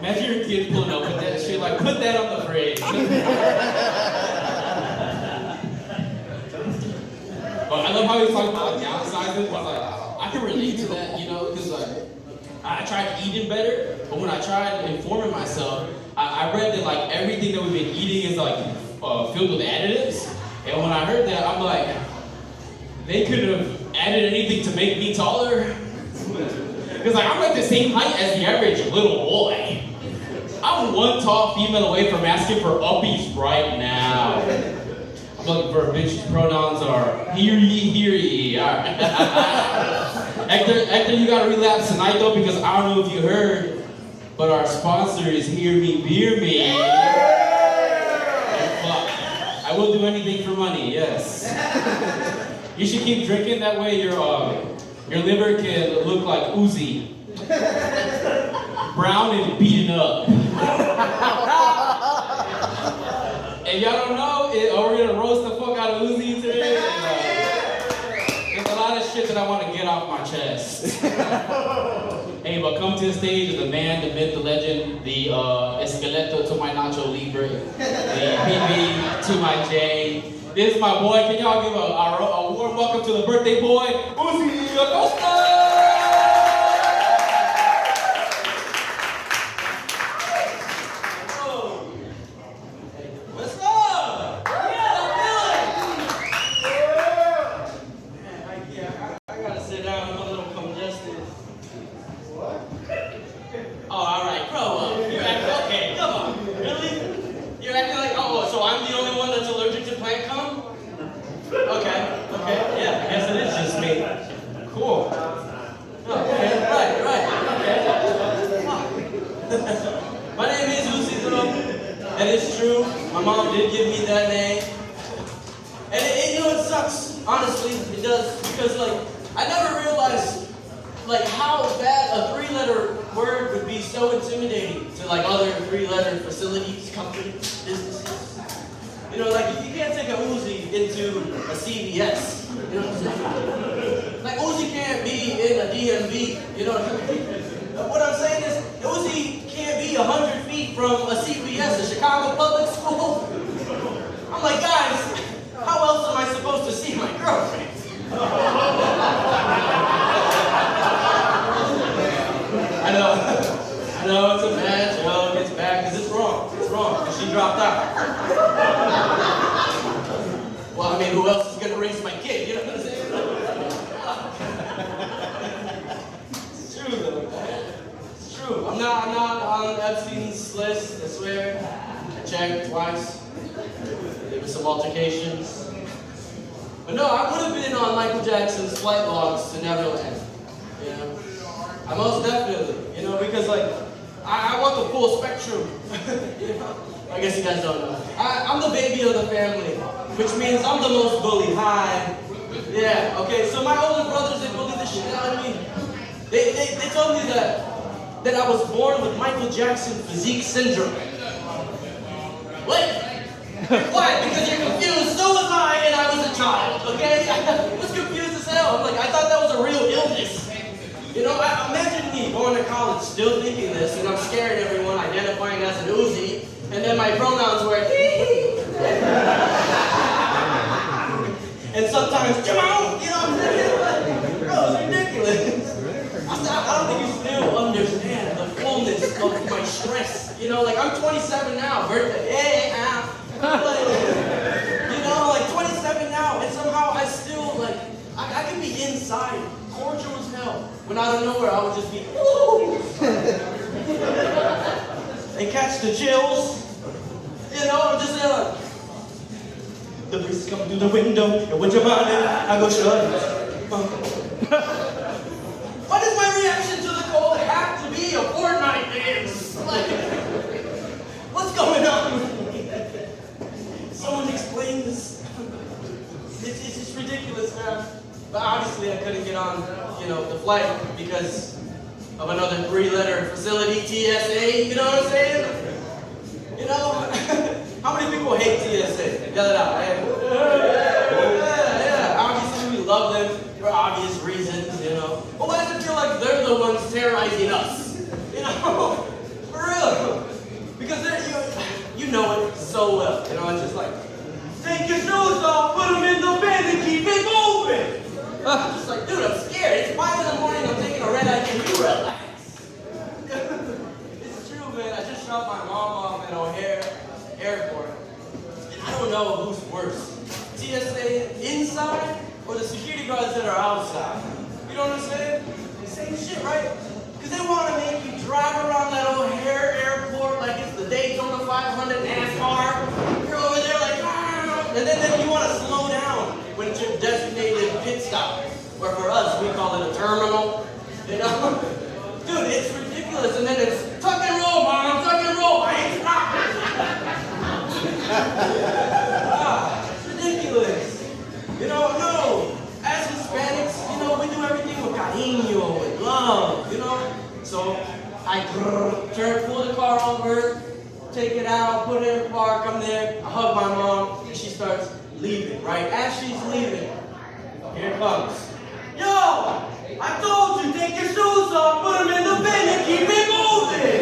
Imagine your kid pulling up with that shit, like, put that on the fridge. But I love how he's talking about like, downsizing, but like, I can relate to that, you know, because like, I tried eating better, but when I tried informing myself, I read that like everything that we've been eating is like filled with additives. And when I heard that, I'm like, they could have added anything to make me taller. Because like I'm like the same height as the average little boy. I'm one tall female away from asking for uppies right now. I'm looking for a bitch whose pronouns are hear ye. All right. Hector, you gotta relapse tonight though, because I don't know if you heard, but our sponsor is Hear Me, Beer Me. I will do anything for money, yes. You should keep drinking, that way your liver can look like Uzi. Brown and beaten up. If y'all don't know, we're gonna roast the fuck out of Uzi today. There's a lot of shit that I want to get off my chest. Hey, but come to the stage the man, the myth, the legend, the esqueleto to my Nacho Libre, the PB to my J. This is my boy. Can y'all give a warm welcome to the birthday boy, Uzi Acosta? And it's true, my mom did give me that name. And you know, it sucks, honestly, it does, because like, I never realized like how bad a 3-letter word would be so intimidating to like other 3-letter facilities, companies, businesses. You know, like you can't take a Uzi into a CVS, you know what I'm saying? Like Uzi can't be in a DMV, you know what I mean? What I'm saying is, Uzi can't be 100 feet from a CPS, a Chicago public school. I'm like, guys, how else am I supposed to see my girlfriend? I know, it's a bad joke, it's bad, because it's wrong, because she dropped out. Well, I mean, who else is going to raise my kid, you know what I'm saying? It's true, though, man. I'm not on Epstein's list, I swear. I checked twice. There were some altercations. But no, I would have been on Michael Jackson's flight logs to Neverland. You know? I most definitely, you know, because like, I want the full spectrum. You know? I guess you guys don't know. I'm the baby of the family, which means I'm the most bullied. Hi. Yeah, okay, so my older brothers, they bullied the shit out of me. They told me that I was born with Michael Jackson physique syndrome. What? Why? Because you're confused. So was I, and I was a child, okay? I was confused as hell. I'm like, I thought that was a real illness. You know, imagine me going to college still thinking this, and I'm scaring everyone, identifying as an Uzi, and then my pronouns were and sometimes, you know what I'm saying? Bro, it's ridiculous. I don't think you still understand the fullness of my stress. You know, like I'm 27 now, birthday, like, you know, like 27 now, and somehow I still, like, I can be inside, cordial as hell, but out of nowhere I would just be, woo! And catch the chills. You know, I'm just there like, the breeze come through the window, and when you're mind it, I go shut it. Why does my reaction to the cold have to be a Fortnite dance? Like, what's going on with me? Someone explain this. It's just ridiculous, man. But obviously I couldn't get on, you know, the flight because of another 3-letter facility, TSA, you know what I'm saying? You know, how many people hate TSA? Yell it out, man. Yeah, obviously we love them for obvious reasons, you know. But why does it feel like they're the ones terrorizing us? You know, for real. know, it's just like, take your shoes off, put them in the bin and keep it moving. I'm just like, dude, I'm scared. It's 5 in the morning, I'm taking a red eye, can you relax? It's true, man. I just dropped my mom off at O'Hare Airport. And I don't know who's worse. TSA inside or the security guards that are outside. You know what I'm saying? Same shit, right? Because they want to make you drive around that O'Hare Airport like it's the Daytona 500 NASCAR. You're over there like, ah! And then you want to slow down when it's your designated pit stop. Or for us, we call it a terminal. You know? Dude, it's ridiculous. And then it's tuck and roll, mom, tuck and roll. I ain't stopping. It's ridiculous. You know, no. As Hispanics, you know, we do everything with cariño, with love, you know? So I pull the car over, take it out, put it in the park, I'm there, I hug my mom, and she starts leaving, right? As she's leaving, here it comes. Yo, I told you, take your shoes off, put them in the bin and keep it moving.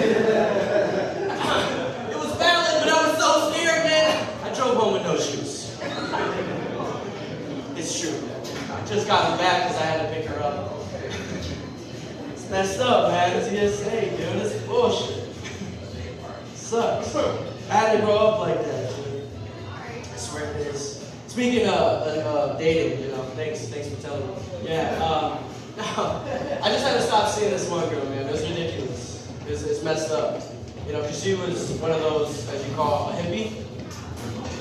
It was valid, but I was so scared, man. I drove home with no shoes. It's true. I just got them back because I had to pick her up. It's messed up, man. It's TSA, dude. It's bullshit. Sucks. I had to grow up like that, dude. I swear it is. Speaking of dating, you know, thanks for telling me. Yeah, I just had to stop seeing this one girl, man. It was ridiculous. It's messed up. You know, because she was one of those, as you call, a hippie.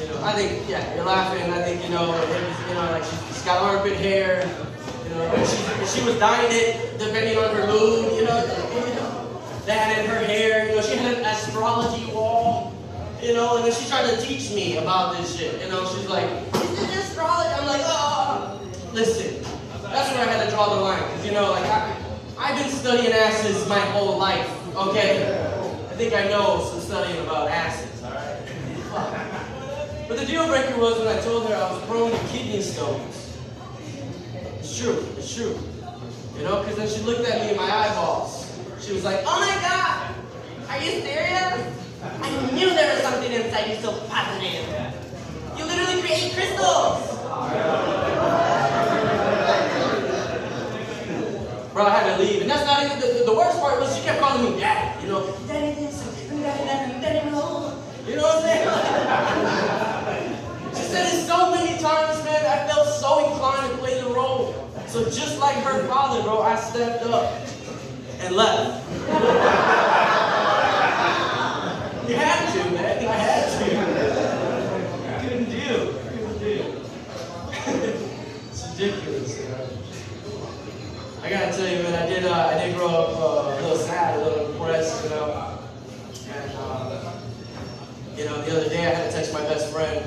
You know, I think, yeah, you're laughing. I think, you know, hippies, you know, like she's got armpit hair. You know, she was dyeing it depending on her mood. You know, that and her hair. You know, she had an astrology wall. You know, and then she tried to teach me about this shit. You know, she's like, is it astrology? I'm like, oh, listen. That's where I had to draw the line. Because, you know, like, I've been studying asses my whole life, okay? I think I know some studying about asses, all right? But the deal breaker was when I told her I was prone to kidney stones. It's true. You know, because then she looked at me in my eyeballs. She was like, oh my God, are you serious? I knew there was something inside you so positive. You literally create crystals. Bro, I had to leave. And that's not even, the worst part was she kept calling me daddy. You know, daddy this, daddy that, daddy no. You know what I'm saying? She said it so many times, man, I felt so inclined to play the role. So just like her father, bro, I stepped up and left. You had to, man. I had to. I couldn't deal. It's ridiculous, man. I gotta tell you, man, I did grow up a little sad, a little depressed, you know. And, you know, the other day I had to text my best friend,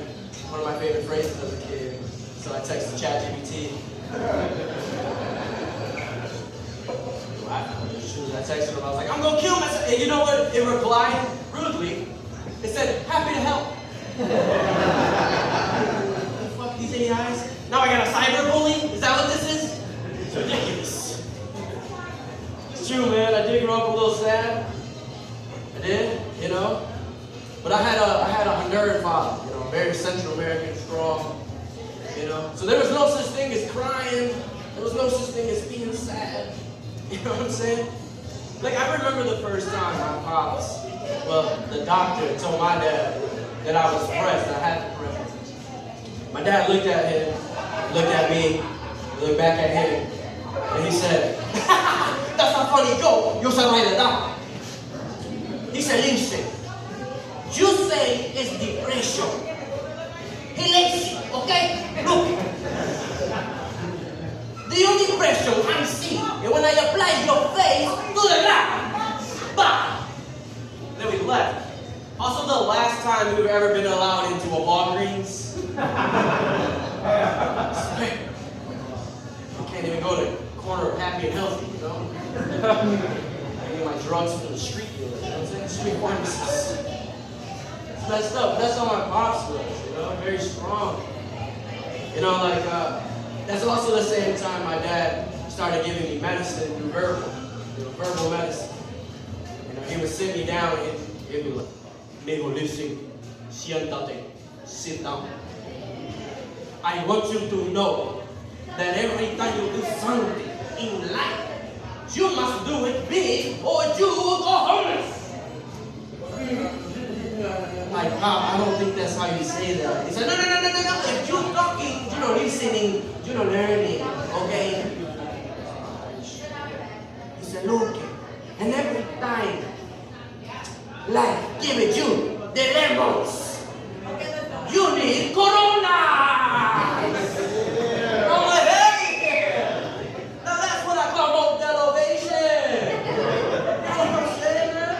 one of my favorite phrases as a kid. So I texted ChatGPT. I texted him, I was like, I'm gonna kill myself. And you know what? It replied rudely. It said, happy to help. What the fuck, these AIs? Now I got a cyberbully? Is that what this is? It's ridiculous. It's true, man. I did grow up a little sad. I did, you know. But I had a Honduran father, you know, very Central American, strong, you know. So there was no such thing as crying. There was no such thing as being sad. You know what I'm saying? Like, I remember the first time my pops, well, the doctor told my dad that I was depressed, I had depression. My dad looked at him, looked at me, looked back at him, and he said, that's not funny, go, you should write it down. He said, listen, you say it's depression. He lazy, okay? Look. The only depression I'm seeing is when I apply your face to the lab. Bah! Then we left. Also, the last time we've ever been allowed into a Walgreens. I can't even go to the corner of Happy and Healthy, you know? I get my drugs from the street dealer, you know what I'm saying? Street pharmacists. It's messed up. That's how my pops was, you know? Very strong. You know, like, that's also the same time my dad started giving me medicine through verbal medicine. You know, he would sit me down and he'd be like, Mijo, listen, siéntate, sit down. I want you to know that every time you do something in life, you must do it big or you will go homeless. Like, I don't think that's how you say that. He said, no. If you're talking, listening, learning, okay? He said, look, and every time life give it you the lemons, you need Corona. I'm like, hey, now that's what I call motivation. You know what I'm saying, man?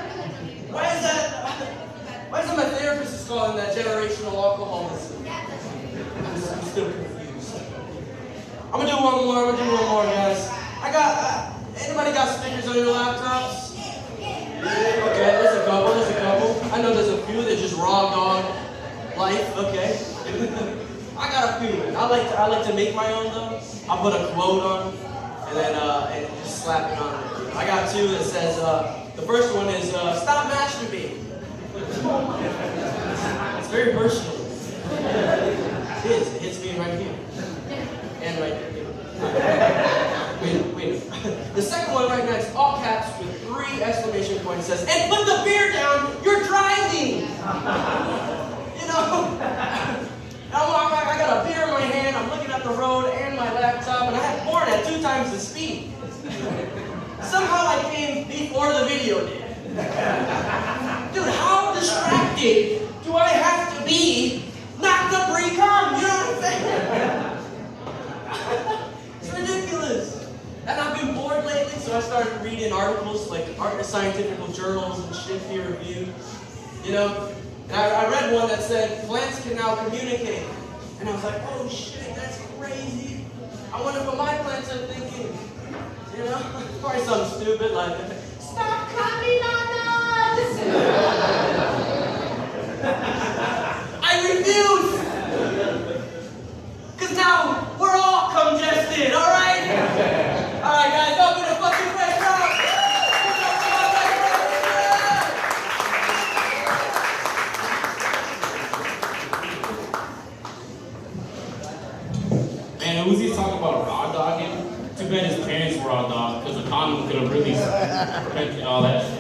Why is that my therapist is calling that generational alcoholism? I'm still confused. I'm gonna do one more, guys. I got, anybody got stickers on your laptops? Okay, there's a couple. I know there's a few that just raw dog life, okay. I got a few, man. I like to make my own though. I put a quote on and then and just slap it on. I got two that says the first one is stop masturbating. It's very personal. It is. It hits me right here. And right here. Wait. The second one right next, all caps with 3 exclamation points, says, and put the beer down, you're driving! You know? I got a beer in my hand, I'm looking at the road and my laptop, and I had porn at 2 times the speed. Somehow I came before the video did. Dude, how distracted do I have to be not to pre-cum? You know what I'm saying? It's ridiculous. And I've been bored lately, so I started reading articles like scientific journals and shit peer reviewed. You know? And I read one that said plants can now communicate. And I was like, oh shit, that's crazy. I wonder what my plants are thinking. You know? Probably something stupid like, stop coming on us! I refuse! Because now we're all congested, alright? Alright guys, open the fucking fresh out! Man, Uzi's talking about raw dogging. Too bad his parents were raw dog, because the condom could have really prevented all that shit.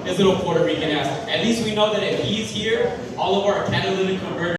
His little Puerto Rican ass. At least we know that if he's here, all of our catalytic converters